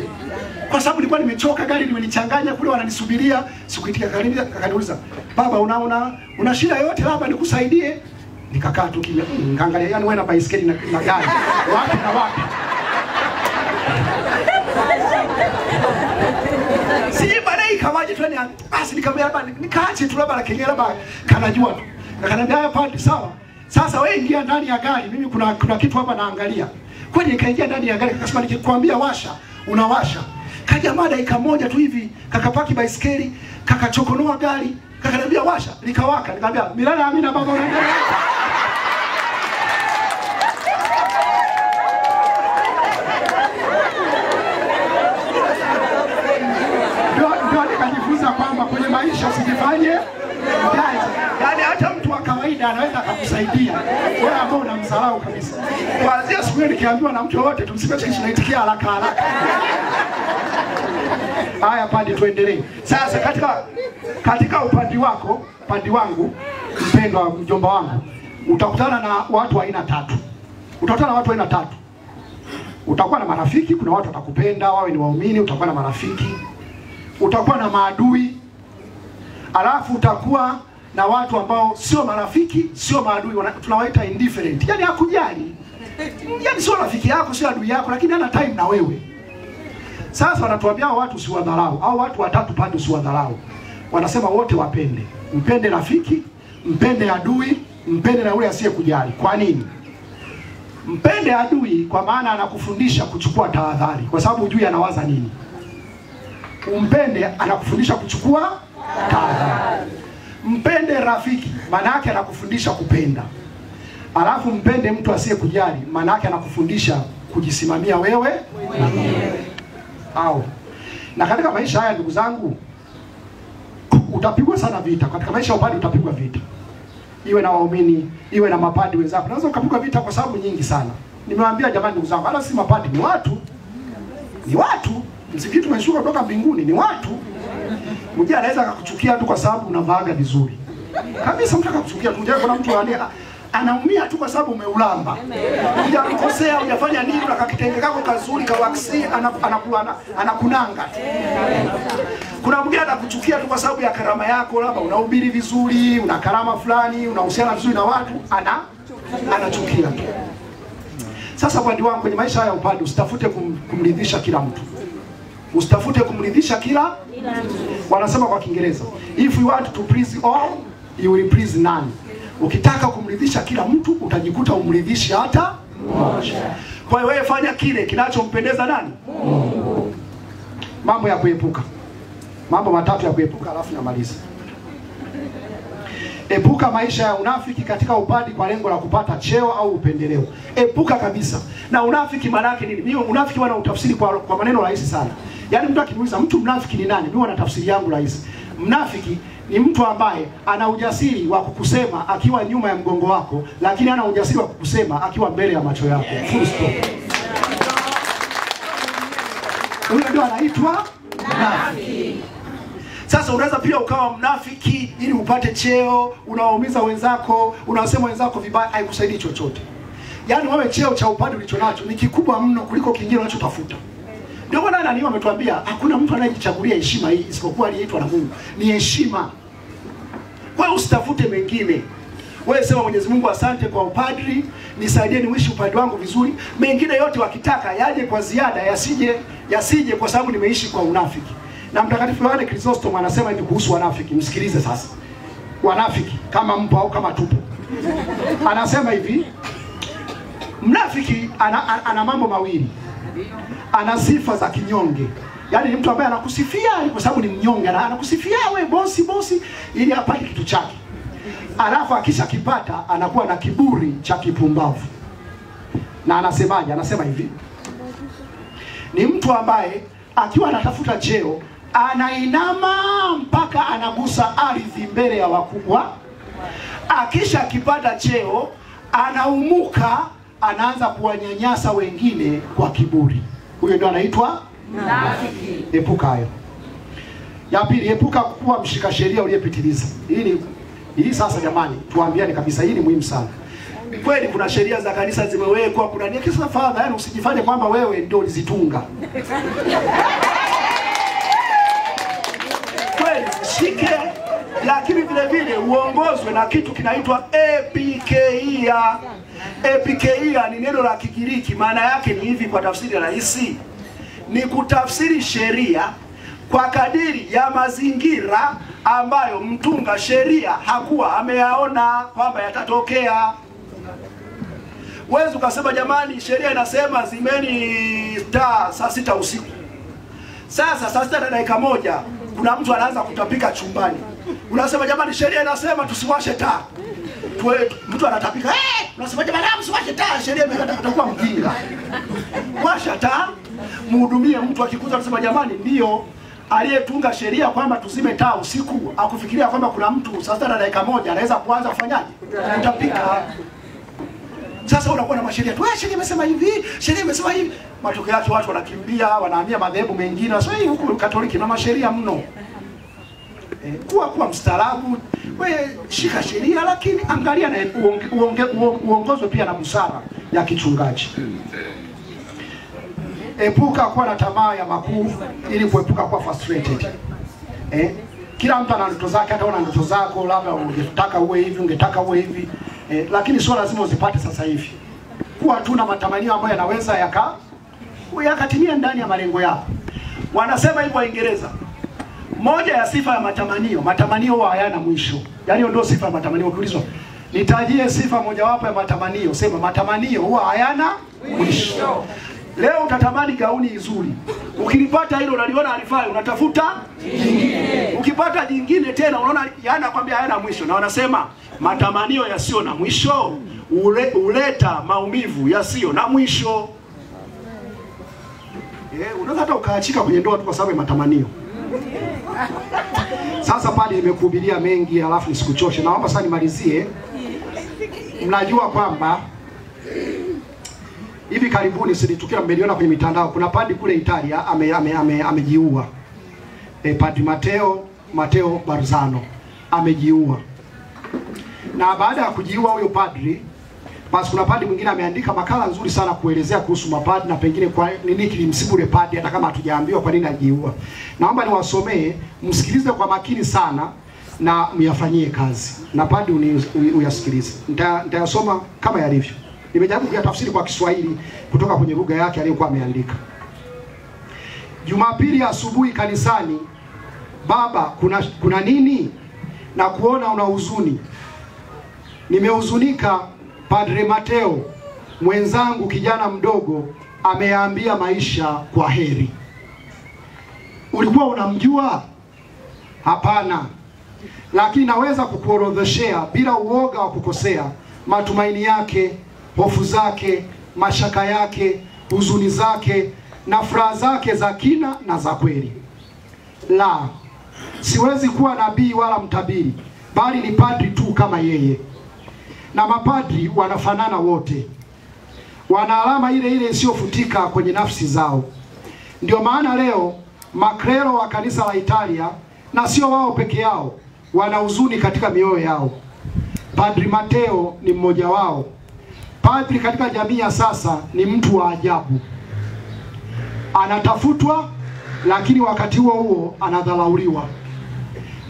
S1: Kwa sababu nilikuwa nimechoka, gari limenichanganya kule wananisubiria, sikuitikia. Kakaniuliza, "Baba una shida yote labda nikusaidie?" Nikakaa tu kimya. Ngaangalia yani wewe na baisikeli na gari. Wapi na wapi? Si baadaye ikawaje tu ni basi nikamwambia labda nikaache tu labda lakini labda kanajua tu. Akaniambia, "Padri sawa. Sasa wewe ingia ndani ya gari. Mimi kuna kitu hapa naangalia." Kwani nikaingia ndani ya gari, akasema, "Nikikwambia washa, unawasha." Kajamaa dakika moja tu hivi kakapaki baisikeli, kakachokonoa gari, kakaniambia washa, likawaka. Nikamwambia, "Milele amina baba unaendelea." Ndio nikajifunza kwamba kwenye maisha usijifanye mjanja. Yaani hata mtu wa kawaida ndiye anaweza akakusaidia wewe ambao unamsahau kabisa. Kuanzia siku hiyo nikiambiwa na mtu wote tumsipe kitu tunaitikia haraka haraka. Haya padi tuendelee. Sasa katika upande wangu mpendwa mjomba wangu, utakutana na watu aina tatu. Utakuwa na marafiki, kuna watu watakupenda, wawe ni waumini, utakuwa na marafiki. Utakuwa na maadui. Alafu utakuwa na watu ambao sio marafiki, sio maadui, tunawaita indifferent. Yaani hakujali. Yaani sio rafiki yako, sio adui yako, lakini hana time na wewe. Sasa wanatuambia watu usiwadharau, au watu watatu pande usiwadharau. Wanasema wote wapende. Mpende rafiki, mpende adui, mpende na yule asiyekujali. Kwa nini? Mpende adui kwa maana anakufundisha kuchukua tahadhari, kwa sababu hujui anawaza nini. Umpende anakufundisha kuchukua tahadhari. Mpende rafiki, maana yake anakufundisha kupenda. Alafu mpende mtu asiyekujali, maana yake anakufundisha kujisimamia wewe mwenyewe. Na katika maisha haya ndugu zangu, utapigwa sana vita. Katika maisha ya upadi utapigwa vita. Iwe na waumini, iwe na mapadi wenzako. Unaweza ukapigwa vita kwa sababu nyingi sana. Nimewaambia jamani ndugu zangu, hata si mapadi, ni watu. Ni watu. Msikiti tumeshuka kutoka mbinguni, ni watu. Mmoja anaweza akakuchukia tu kwa sababu unavaaga vizuri. Kabisa mtu akakuchukia tu. Kuna mtu anaumia tu kwa sababu umeulamba. Hujakosea, hujafanya nini, na kakitenge kako kazuri ka waksi anakunanga. Kuna mwingine anakuchukia tu kwa sababu ya karama yako, labda unahubiri vizuri, una karama fulani, unahusiana vizuri na watu, anachukia tu. Sasa kwa wangu kwenye maisha haya upande usitafute kumridhisha kila mtu. Usitafute kumridhisha kila mtu. Wanasema kwa Kiingereza, if you want to please all, you will please none. Ukitaka kumridhisha kila mtu utajikuta umridhishi hata mmoja. Kwa hiyo wewe fanya kile kinachompendeza nani? Mungu. Mambo ya kuepuka. Mambo matatu ya kuepuka alafu namaliza. Epuka maisha ya unafiki katika upadi kwa lengo la kupata cheo au upendeleo. Epuka kabisa. Na unafiki maana yake nini? Mimi unafiki wana utafsiri kwa maneno rahisi sana. Yaani mtu akiniuliza mtu mnafiki ni nani? Mimi wana tafsiri yangu rahisi. Mnafiki ni mtu ambaye ana ujasiri wa kukusema akiwa nyuma ya mgongo wako, lakini ana ujasiri wa kukusema akiwa mbele ya macho yako. Full stop. Huyo ndio anaitwa mnafiki. Sasa unaweza pia ukawa mnafiki ili upate cheo, unawaumiza wenzako, unawasema wenzako vibaya, haikusaidii chochote. Yaani wewe cheo cha upande ulichonacho ni kikubwa mno kuliko kingine unachotafuta. Ndio maana nani wametuambia hakuna mtu anayejichagulia heshima hii isipokuwa aliyeitwa na Mungu. Ni heshima. Wewe usitafute mengine. Wewe sema Mwenyezi Mungu asante kwa upadri, nisaidie niishi upadri wangu vizuri. Mengine yote wakitaka yaje kwa ziada, yasije kwa sababu nimeishi kwa unafiki. Na Mtakatifu Yohane Chrysostom anasema hivi kuhusu wanafiki. Msikilize sasa. Wanafiki kama mpo au kama tupo. Anasema hivi, mnafiki ana mambo mawili. Ana sifa za kinyonge. Yaani ni mtu ambaye anakusifia kwa sababu ni mnyonge, anakusifia wewe bosi ili apate kitu chake. Alafu akishakipata anakuwa na kiburi cha kipumbavu. Na anasemaje? Anasema hivi, ni mtu ambaye akiwa anatafuta cheo anainama mpaka anagusa ardhi mbele ya wakubwa. Akisha kipata cheo anaumuka, anaanza kuwanyanyasa wengine kwa kiburi. Huyo ndio anaitwa mnafiki. Epuka hayo. Ya pili, epuka kuwa mshika sheria uliyepitiliza. Hii sasa jamani, tuambiane kabisa, hii ni muhimu sana. Kweli kuna sheria za kanisa zimewekwa, kuna nini kisa fadha, yani usijifanye kwamba wewe ndio ulizitunga. Kweli shike, lakini vile vile uongozwe na kitu kinaitwa epikeia. Epikeia ni neno la Kigiriki, maana yake ni hivi kwa tafsiri rahisi. Ni kutafsiri sheria kwa kadiri ya mazingira ambayo mtunga sheria hakuwa ameyaona kwamba yatatokea. Wewe ukasema jamani sheria inasema zimeni taa saa 6 usiku. Sasa saa 6 na dakika moja kuna mtu anaanza kutapika chumbani. Unasema jamani sheria inasema tusiwashe taa. Mtu anatapika, unasema jamani msiwashe taa, sheria imekata, utakuwa mjinga. Washa taa, mhudumie mtu akikuza unasema jamani ndio aliyetunga sheria kwamba tuzime taa usiku akufikiria kwamba kuna mtu saa 6 na dakika moja anaweza kuanza kufanyaje? Kutapika. Sasa unakuwa na masheria tu, sheria imesema hivi, sheria imesema hivi. Matokeo yake watu wanakimbia, wanahamia madhehebu mengine. Sasa hii huku Katoliki na masheria mno. Kuwa mstaarabu, wewe shika sheria lakini angalia na uongozwe pia na busara ya kichungaji. Epuka kuwa na tamaa ya makuu ili kuepuka kuwa frustrated. Kila mtu ana ndoto zake, hata una ndoto zako, labda ungetaka uwe hivi, ungetaka uwe hivi. Lakini sio lazima uzipate sasa hivi. Kuwa tu na matamanio ambayo yanaweza yakatimia ndani ya malengo yako. Wanasema hivyo Waingereza. Moja ya sifa ya matamanio huwa hayana mwisho. Yaani ndio sifa ya matamanio. Ukiulizwa, nitajie sifa mojawapo ya matamanio, sema matamanio huwa hayana mwisho. Leo utatamani gauni nzuri. Ukilipata hilo unaliona halifai, unatafuta jingine. Ukipata jingine tena unaona kwambia hayana mwisho. Na wanasema matamanio yasio na mwisho huleta maumivu yasio na mwisho. Unaweza hata ukaachika kwenye ndoa tu kwa sababu ya matamanio. Sasa pale nimekuhubiria mengi alafu nisikuchoshe. Naomba sasa nimalizie. Mnajua kwamba hivi karibuni tukio mmeliona kwenye mitandao, kuna padri kule Italia amejiua. Padri Matteo Barzano amejiua. Na baada ya kujiua huyo padri, basi kuna padri mwingine ameandika makala nzuri sana kuelezea kuhusu mapadri na pengine kwa nini kilimsibu yule padri hata kama hatujaambiwa kwa nini ajiua. Naomba niwasomee, msikilize kwa makini sana na myafanyie kazi. Na padri uyasikilize. Nitayasoma kama yalivyo. Nimejaribu kuyatafsiri kwa Kiswahili kutoka kwenye lugha yake aliyokuwa ameandika. Jumapili asubuhi kanisani, baba kuna nini? Na kuona una huzuni. Nimehuzunika, Padre Matteo mwenzangu kijana mdogo ameambia maisha kwa heri. Ulikuwa unamjua? Hapana. Lakini naweza kukuorodheshea bila uoga wa kukosea matumaini yake, hofu zake, mashaka yake, huzuni zake na furaha zake za kina na za kweli. La, siwezi kuwa nabii wala mtabiri, bali ni padri tu kama yeye. Na mapadri wanafanana wote. Wana alama ile ile isiyofutika kwenye nafsi zao. Ndio maana leo maklero wa kanisa la Italia, na sio wao peke yao, wana huzuni katika mioyo yao. Padri Matteo ni mmoja wao. Padri katika jamii ya sasa ni mtu wa ajabu. Anatafutwa, lakini wakati huo anadharauliwa.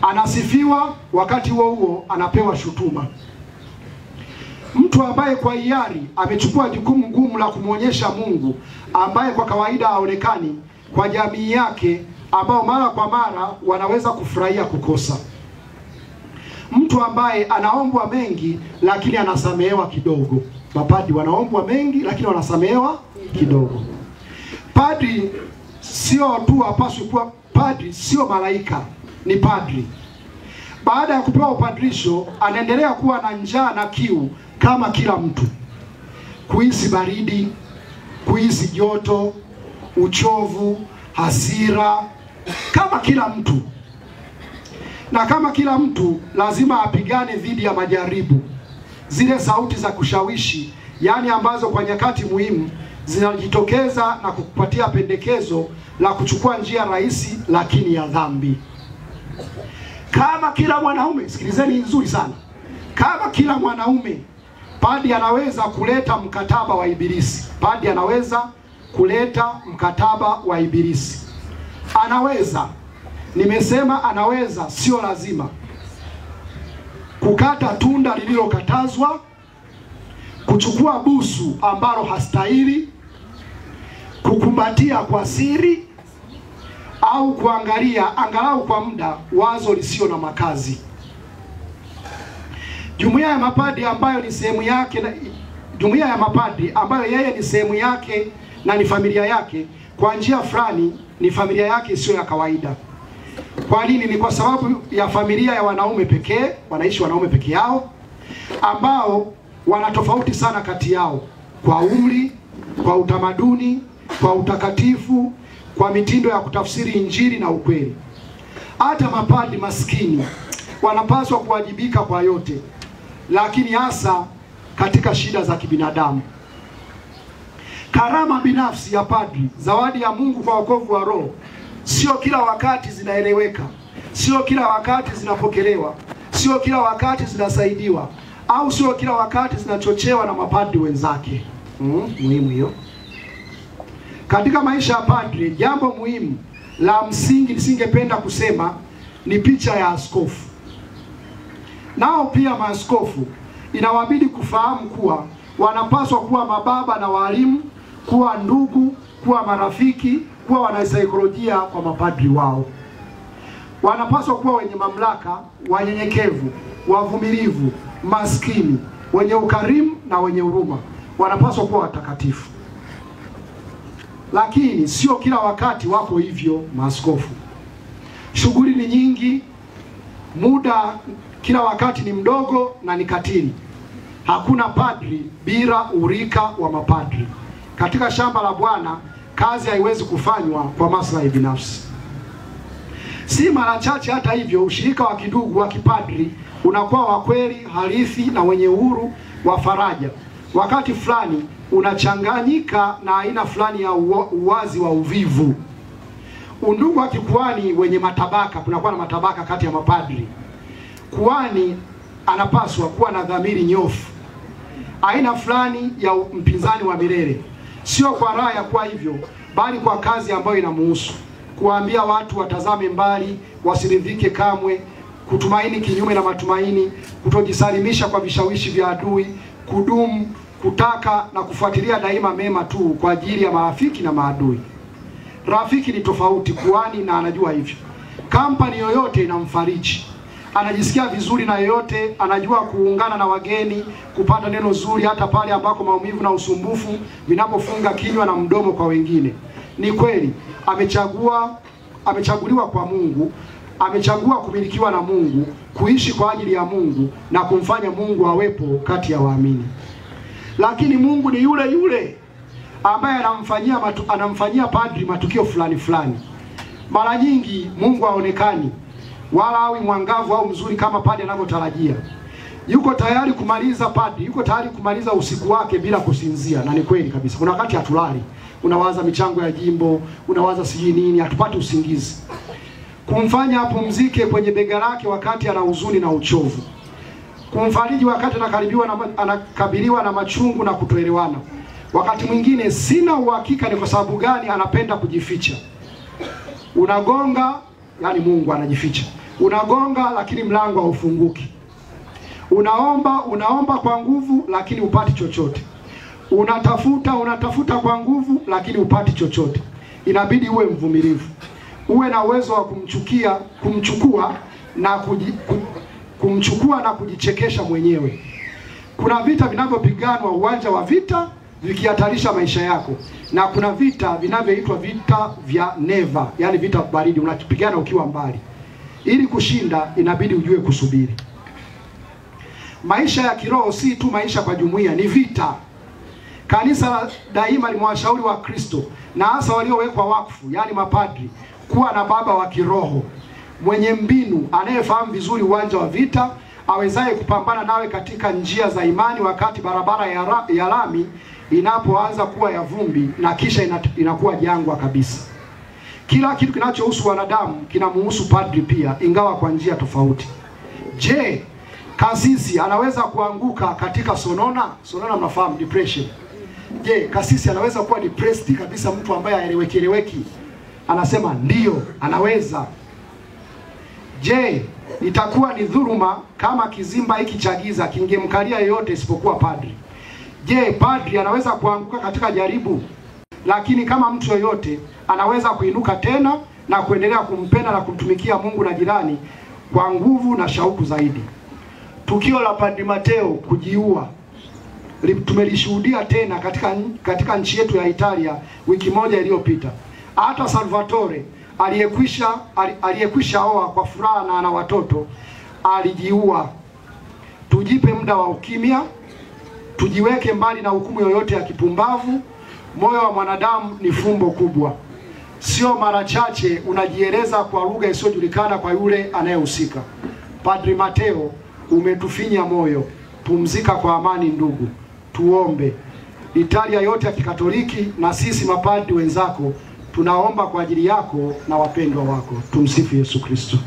S1: Anasifiwa, wakati huo anapewa shutuma. Mtu ambaye kwa hiari amechukua jukumu gumu la kumuonyesha Mungu, ambaye kwa kawaida haonekani kwa jamii yake, ambao mara kwa mara wanaweza kufurahia kukosa. Mtu ambaye anaombwa mengi lakini anasamehewa kidogo. Mapadri wanaombwa mengi lakini wanasamehewa kidogo. Padri sio tu hapaswi kuwa padri, sio malaika, ni padri. Baada ya kupewa upadrisho, anaendelea kuwa na njaa na kiu kama kila mtu. Kuhisi baridi, kuhisi joto, uchovu, hasira, kama kila mtu. Na kama kila mtu lazima apigane dhidi ya majaribu. Zile sauti za kushawishi, yani ambazo kwa nyakati muhimu zinajitokeza na kukupatia pendekezo la kuchukua njia rahisi lakini ya dhambi. Kama kila mwanaume, sikilizeni nzuri sana. Kama kila mwanaume, padri anaweza kuleta mkataba wa ibilisi. Padri anaweza kuleta mkataba wa ibilisi. Anaweza, nimesema anaweza, sio lazima. Kukata tunda lililokatazwa, kuchukua busu ambalo hastahili, kukumbatia kwa siri, au kuangalia angalau kwa muda wazo lisio na makazi. Jumuiya ya mapadri ambayo ni sehemu yake jumuiya ya mapadri ambayo yeye ni sehemu yake na ni familia yake, kwa njia fulani ni familia yake sio ya kawaida. Kwa nini? Ni kwa sababu ya familia ya wanaume pekee, wanaishi wanaume peke yao, ambao wana tofauti sana kati yao kwa umri, kwa utamaduni, kwa utakatifu, kwa mitindo ya kutafsiri Injili na ukweli. Hata mapadri maskini wanapaswa kuwajibika kwa yote, lakini hasa katika shida za kibinadamu. Karama binafsi ya padri, zawadi ya Mungu kwa wokovu wa roho, sio kila wakati zinaeleweka, sio kila wakati zinapokelewa, sio kila wakati zinasaidiwa, au sio kila wakati zinachochewa na mapadri wenzake. Muhimu hiyo. Katika maisha ya padri, jambo muhimu la msingi nisingependa kusema ni picha ya askofu. Nao pia maaskofu inawabidi kufahamu kuwa wanapaswa kuwa mababa na walimu, kuwa ndugu, kuwa marafiki, kuwa wanasaikolojia kwa mapadri wao. Wanapaswa kuwa wenye mamlaka, wanyenyekevu, wavumilivu, maskini, wenye ukarimu na wenye huruma. Wanapaswa kuwa watakatifu. Lakini sio kila wakati wako hivyo maaskofu. Shughuli ni nyingi, muda kila wakati ni mdogo na ni katili. Hakuna padri bila urika wa mapadri. Katika shamba la Bwana kazi haiwezi kufanywa kwa maslahi binafsi. Si mara chache hata hivyo ushirika wa kidugu wa kipadri unakuwa wa kweli, halisi na wenye uhuru wa faraja. Wakati fulani unachanganyika na aina fulani ya uwazi wa uvivu. Undugu wa kikuani wenye matabaka, kunakuwa na matabaka kati ya mapadri. Kuani anapaswa kuwa na dhamiri nyofu, aina fulani ya mpinzani wa milele, sio kwa raha ya kuwa hivyo, bali kwa kazi ambayo inamuhusu. Kuambia watu watazame mbali, wasiridhike kamwe, kutumaini kinyume na matumaini, kutojisalimisha kwa vishawishi vya adui, kudumu, kutaka na kufuatilia daima mema tu kwa ajili ya marafiki na maadui. Rafiki ni tofauti kuani na anajua hivyo. Kampani yoyote inamfariji, anajisikia vizuri na yoyote, anajua kuungana na wageni, kupata neno zuri hata pale ambako maumivu na usumbufu vinapofunga kinywa na mdomo kwa wengine. Ni kweli amechaguliwa kwa Mungu, amechagua kumilikiwa na Mungu, kuishi kwa ajili ya Mungu na kumfanya Mungu awepo kati ya waamini. Lakini Mungu ni yule yule ambaye anamfanyia padri matukio fulani fulani. Mara nyingi Mungu haonekani wala awi mwangavu au mzuri kama padri anavyotarajia. Yuko tayari kumaliza usiku wake bila kusinzia, na ni kweli kabisa. Kuna wakati hatulali, unawaza michango ya jimbo, unawaza siji nini, hatupati usingizi. Kumfanya apumzike kwenye bega lake wakati ana huzuni na uchovu. Kumfariji wakati anakabiliwa na machungu na kutoelewana. Wakati mwingine sina uhakika ni kwa sababu gani anapenda kujificha. Unagonga, yani Mungu anajificha. Unagonga lakini mlango haufunguki. Unaomba kwa nguvu lakini upati chochote. Unatafuta kwa nguvu lakini upati chochote. Inabidi uwe mvumilivu. Uwe na uwezo wa kumchukua na kujichekesha mwenyewe. Kuna vita vinavyopiganwa uwanja wa vita vikihatarisha maisha yako, na kuna vita vinavyoitwa vita vya neva, yani vita baridi, unapigana ukiwa mbali. Ili kushinda inabidi ujue kusubiri. Maisha ya kiroho si tu maisha kwa jumuiya, ni vita. Kanisa daima limewashauri wa Kristo na hasa waliowekwa wakfu, yani mapadri, kuwa na baba wa kiroho mwenye mbinu, anayefahamu vizuri uwanja wa vita, awezaye kupambana nawe katika njia za imani wakati barabara ya lami inapoanza kuwa ya vumbi na kisha inakuwa jangwa kabisa. Kila kitu kinachohusu wanadamu kinamuhusu padri pia, ingawa kwa njia tofauti. Je, kasisi anaweza kuanguka katika sonona? Sonona mnafahamu, depression. Je, kasisi anaweza kuwa depressed kabisa, mtu ambaye haeleweki? Anasema ndio, anaweza. Je, itakuwa ni dhuluma kama kizimba hiki cha giza kingemkalia yeyote isipokuwa padri? Je, padri anaweza kuanguka katika jaribu? Lakini kama mtu yoyote anaweza kuinuka tena na kuendelea kumpenda na kumtumikia Mungu na jirani kwa nguvu na shauku zaidi. Tukio la Padri Mateo kujiua tumelishuhudia tena katika nchi yetu ya Italia wiki moja iliyopita. Hata Salvatore aliyekwisha oa kwa furaha na ana watoto alijiua. Tujipe muda wa ukimya, tujiweke mbali na hukumu yoyote ya kipumbavu. Moyo wa mwanadamu ni fumbo kubwa. sio mara chache unajieleza kwa lugha isiyojulikana kwa yule anayehusika. Padri Mateo, umetufinya moyo. Pumzika kwa amani ndugu. Tuombe. Italia yote ya Kikatoliki na sisi mapadri wenzako tunaomba kwa ajili yako na wapendwa wako. Tumsifu Yesu Kristo.